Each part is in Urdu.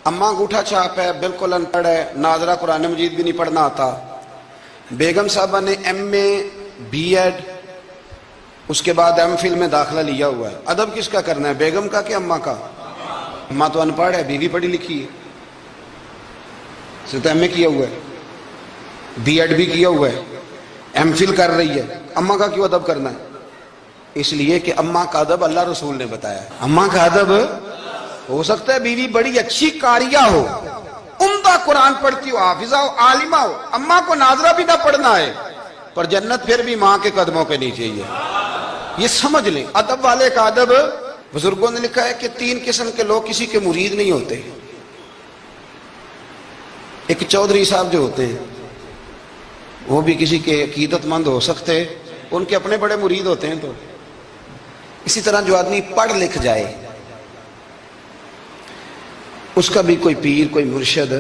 اماں انگوٹھا چھاپ ہے، بالکل ان پڑھ ہے، ناظرہ قرآن مجید بھی نہیں پڑھنا آتا۔ بیگم صاحبہ نے MA B.Ed اس کے بعد MPhil میں داخلہ لیا ہوا ہے۔ ادب کس کا کرنا ہے، بیگم کا کہ اماں کا؟ اماں تو ان پڑھ ہے، بیوی پڑھی لکھی ہے، تو MA کیا ہوا ہے، B.Ed بھی کیا ہوا ہے، MPhil کر رہی ہے، اماں کا کیوں ادب کرنا ہے؟ اس لیے کہ اماں کا ادب اللہ رسول نے بتایا ہے۔ اماں کا ادب ہو سکتا ہے بیوی بڑی اچھی قاریہ ہو، عمدہ قرآن پڑھتی ہو، حافظہ ہو، عالمہ ہو، اماں کو ناظرہ بھی نہ پڑھنا ہے، پر جنت پھر بھی ماں کے قدموں پہ نہیں چاہیے۔ یہ سمجھ لیں، ادب والے کا ادب۔ بزرگوں نے لکھا ہے کہ 3 قسم کے لوگ کسی کے مرید نہیں ہوتے۔ ایک چودھری صاحب جو ہوتے ہیں وہ بھی کسی کے عقیدت مند ہو سکتے، ان کے اپنے بڑے مرید ہوتے ہیں۔ تو اسی طرح جو آدمی پڑھ لکھ جائے اس کا بھی کوئی پیر، کوئی مرشد،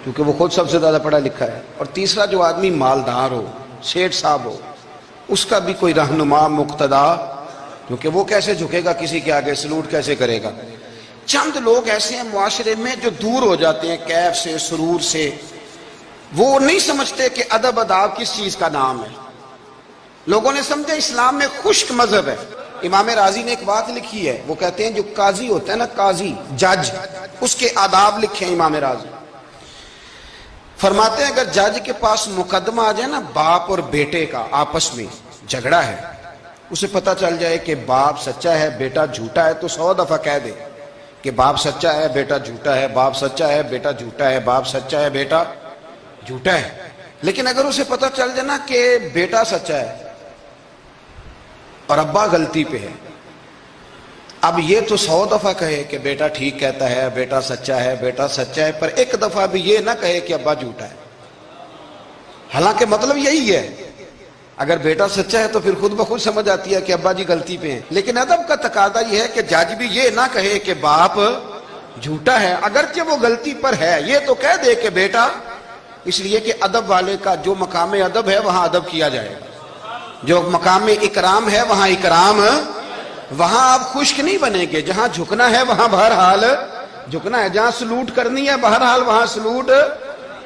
کیونکہ وہ خود سب سے زیادہ پڑھا لکھا ہے۔ اور تیسرا جو آدمی مالدار ہو، سیٹھ صاحب ہو، اس کا بھی کوئی رہنما، مقتدا، کیونکہ وہ کیسے جھکے گا کسی کے آگے، سلوٹ کیسے کرے گا۔ چند لوگ ایسے ہیں معاشرے میں جو دور ہو جاتے ہیں کیف سے، سرور سے، وہ نہیں سمجھتے کہ ادب اداب کس چیز کا نام ہے۔ لوگوں نے سمجھا اسلام میں خشک مذہب ہے۔ امام راضی نے ایک بات لکھی ہے، وہ کہتے ہیں جو قاضی ہوتا ہے نا، قاضی، جج، اس کے آداب لکھے ہیں امام راضی۔ فرماتے ہیں اگر جج کے پاس مقدمہ آ جائے نا باپ اور بیٹے کا آپس میں جھگڑا ہے، اسے پتہ چل جائے کہ باپ سچا ہے بیٹا جھوٹا ہے، تو 100 دفعہ کہہ دے کہ باپ سچا ہے بیٹا جھوٹا ہے، باپ سچا ہے بیٹا جھوٹا ہے، باپ سچا ہے بیٹا جھوٹا ہے۔ لیکن اگر اسے پتہ چل جائے نا کہ بیٹا سچا ہے اور ابا غلطی پہ ہے، اب یہ تو 100 دفعہ کہے کہ بیٹا ٹھیک کہتا ہے، بیٹا سچا ہے، بیٹا سچا ہے، پر ایک دفعہ بھی یہ نہ کہے کہ ابا جھوٹا ہے۔ حالانکہ مطلب یہی ہے، اگر بیٹا سچا ہے تو پھر خود بخود سمجھ آتی ہے کہ ابا جی غلطی پہ ہیں۔ لیکن ادب کا تقاضا یہ ہے کہ جج بھی یہ نہ کہے کہ باپ جھوٹا ہے، اگرچہ وہ غلطی پر ہے، یہ تو کہہ دے کہ بیٹا، اس لیے کہ ادب والے کا جو مقام ادب ہے وہاں ادب کیا جائے گا، جو مقام اکرام ہے وہاں اکرام، وہاں آپ خشک نہیں بنیں گے، جہاں جھکنا ہے وہاں بہرحال جھکنا ہے، جہاں سلوٹ کرنی ہے بہرحال وہاں سلوٹ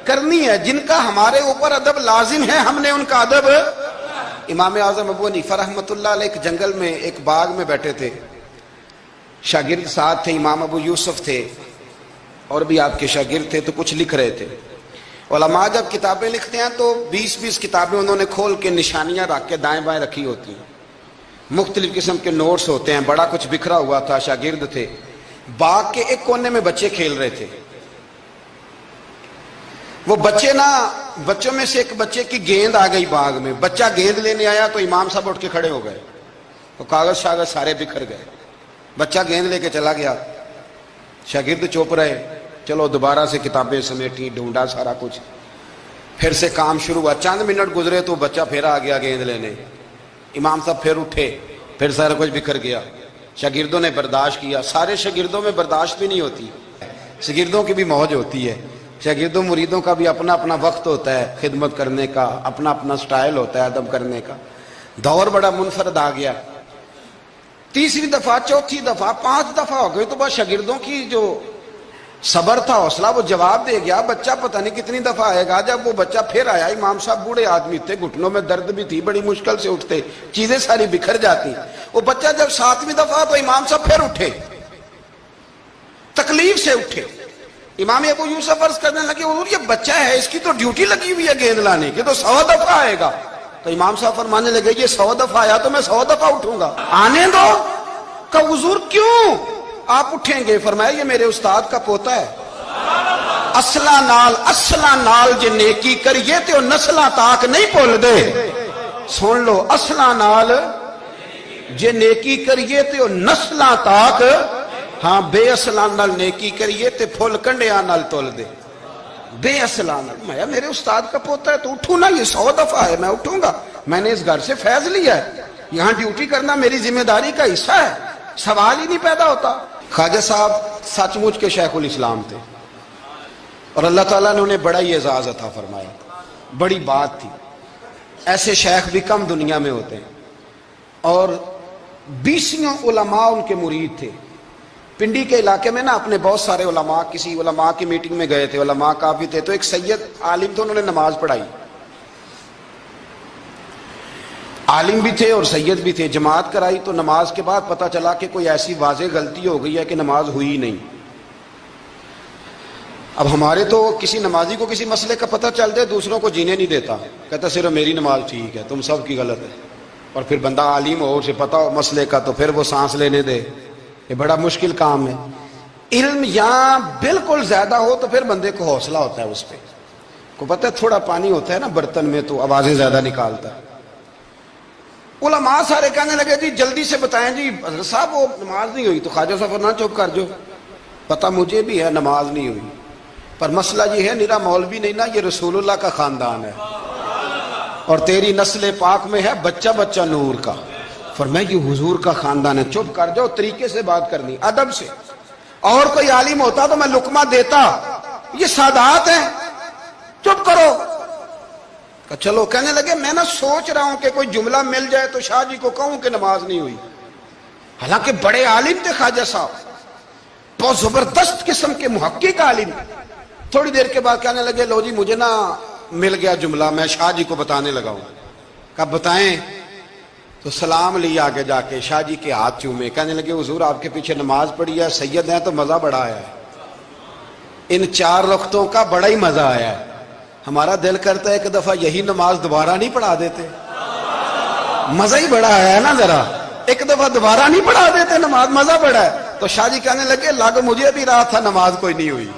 کرنی ہے۔ جن کا ہمارے اوپر ادب لازم ہے ہم نے ان کا ادب۔ امام اعظم ابو حنیفہ رحمۃ اللہ علیہ ایک جنگل میں ایک باغ میں بیٹھے تھے، شاگرد ساتھ تھے، امام ابو یوسف تھے اور بھی آپ کے شاگرد تھے، تو کچھ لکھ رہے تھے۔ علماء جب کتابیں لکھتے ہیں تو 20 کتابیں انہوں نے کھول کے نشانیاں رکھ کے دائیں بائیں رکھی ہوتی ہیں، مختلف قسم کے نوٹس ہوتے ہیں، بڑا کچھ بکھرا ہوا تھا۔ شاگرد تھے، باغ کے ایک کونے میں بچے کھیل رہے تھے۔ وہ بچے بچوں میں سے ایک بچے کی گیند آ گئی باغ میں، بچہ گیند لینے آیا تو امام صاحب اٹھ کے کھڑے ہو گئے، تو کاغذ شاغذ سارے بکھر گئے۔ بچہ گیند لے کے چلا گیا، شاگرد چوپ رہے، چلو دوبارہ سے کتابیں سمیٹی، ڈھونڈا سارا کچھ، پھر سے کام شروع ہوا۔ چند منٹ گزرے تو بچہ پھر آ گیا گیند لینے، امام صاحب پھر اٹھے، پھر سارا کچھ بکھر گیا۔ شاگردوں نے برداشت کیا، سارے شاگردوں میں برداشت بھی نہیں ہوتی، شاگردوں کی بھی موج ہوتی ہے، شاگردوں مریدوں کا بھی اپنا اپنا وقت ہوتا ہے خدمت کرنے کا، اپنا اپنا سٹائل ہوتا ہے ادب کرنے کا۔ دور بڑا منفرد آ گیا، تیسری دفعہ، چوتھی دفعہ، 5 دفعہ ہو گئی تو بس شاگردوں کی جو صبر تھا، حوصلہ، وہ جواب دے گیا۔ بچہ پتہ نہیں کتنی دفعہ آئے گا۔ جب وہ بچہ پھر آیا، امام صاحب بوڑھے آدمی تھے، گھٹنوں میں درد بھی تھی، بڑی مشکل سے اٹھتے، چیزیں ساری بکھر جاتی۔ وہ بچہ جب 7ویں دفعہ تو امام صاحب پھر اٹھے، تکلیف سے اٹھے۔ امام ابو یوسف عرض کرنے لگے حضور یہ بچہ ہے، اس کی تو ڈیوٹی لگی ہوئی ہے گیند لانے کی، تو 100 دفعہ آئے گا۔ تو امام صاحب فرمانے لگے یہ 100 دفعہ آیا تو میں 100 دفعہ اٹھوں گا، آنے دو۔ کہ حضور کیوں آپ اٹھیں گے؟ فرمایا یہ میرے استاد کا پوتا ہے، اصلا نال جے نیکی کریے تے نسلاں تاک نہیں بھول دے۔ سن لو، اصلا نال جے نیکی کریے تے نسلاں تاک، ہاں بے اصلاں نال نیکی کریے تے پھل کنڈیاں نال تول دے۔ بے اصلاں نال، میں میرے استاد کا پوتا ہے تو اٹھوں نا، یہ 100 دفعہ ہے میں اٹھوں گا، میں نے اس گھر سے فیض لیا ہے، یہاں ڈیوٹی کرنا میری ذمہ داری کا حصہ ہے، سوال ہی نہیں پیدا ہوتا۔ خواجہ صاحب سچ مچ کے شیخ الاسلام تھے اور اللہ تعالیٰ نے انہیں بڑا ہی اعزاز عطا فرمایا، بڑی بات تھی۔ ایسے شیخ بھی کم دنیا میں ہوتے ہیں، اور 20 علماء ان کے مرید تھے۔ پنڈی کے علاقے میں نا اپنے بہت سارے علماء کسی علماء کی میٹنگ میں گئے تھے، علماء کافی تھے، تو ایک سید عالم تھے، انہوں نے نماز پڑھائی، عالم بھی تھے اور سید بھی تھے، جماعت کرائی، تو نماز کے بعد پتہ چلا کہ کوئی ایسی واضح غلطی ہو گئی ہے کہ نماز ہوئی ہی نہیں۔ اب ہمارے تو کسی نمازی کو کسی مسئلے کا پتہ چل جائے دوسروں کو جینے نہیں دیتا، کہتا صرف میری نماز ٹھیک ہے، تم سب کی غلط ہے، اور پھر بندہ عالم ہو، اسے پتہ ہو مسئلے کا، تو پھر وہ سانس لینے دے، یہ بڑا مشکل کام ہے۔ علم یہاں بالکل زیادہ ہو تو پھر بندے کو حوصلہ ہوتا ہے، اس پہ کو پتہ ہے تھوڑا پانی ہوتا ہے نا برتن میں تو آوازیں زیادہ نکالتا ہے۔ علماء سارے کہنے لگے جی جلدی سے بتائیں جی حضرت صاحب وہ نماز نہیں ہوئی، تو خواجہ صاحب نہ چپ کر جو، پتہ مجھے بھی ہے نماز نہیں ہوئی، پر مسئلہ یہ ہے میرا مولوی نہیں نا، یہ رسول اللہ کا خاندان ہے اور تیری نسل پاک میں ہے بچہ بچہ نور کا، فرمایا یہ حضور کا خاندان ہے، چپ کر جاؤ، طریقے سے بات کرنی، ادب سے۔ اور کوئی عالم ہوتا تو میں لقمہ دیتا، یہ سادات ہیں، چپ کرو۔ کہ چلو، کہنے لگے میں نہ سوچ رہا ہوں کہ کوئی جملہ مل جائے تو شاہ جی کو کہوں کہ نماز نہیں ہوئی، حالانکہ بڑے عالم تھے خواجہ صاحب، بہت زبردست قسم کے محقق عالم۔ تھوڑی دیر کے بعد کہنے لگے لو جی مجھے نا مل گیا جملہ، میں شاہ جی کو بتانے لگا ہوں۔ کہا بتائیں، تو سلام لیا آگے جا کے، شاہ جی کے ہاتھ چومے، کہنے لگے حضور آپ کے پیچھے نماز پڑھی ہے، سید ہیں تو مزہ بڑا آیا ہے، ان 4 رکعتوں کا بڑا ہی مزہ آیا ہے، ہمارا دل کرتا ہے ایک دفعہ یہی نماز دوبارہ نہیں پڑھا دیتے، مزہ ہی بڑا آیا ہے نا، ذرا ایک دفعہ دوبارہ نہیں پڑھا دیتے نماز، مزہ بڑا ہے۔ تو شاہ جی کہنے لگے لگ مجھے بھی رہا تھا نماز کوئی نہیں ہوئی،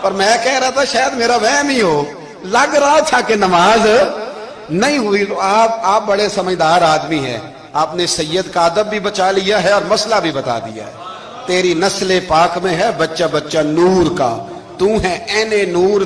پر میں کہہ رہا تھا شاید میرا وہم ہی ہو، لگ رہا تھا کہ نماز نہیں ہوئی۔ آپ بڑے سمجھدار آدمی ہیں، آپ نے سید کا ادب بھی بچا لیا ہے اور مسئلہ بھی بتا دیا ہے۔ تیری نسل پاک میں ہے بچہ بچہ نور کا، تو ہے عین نور۔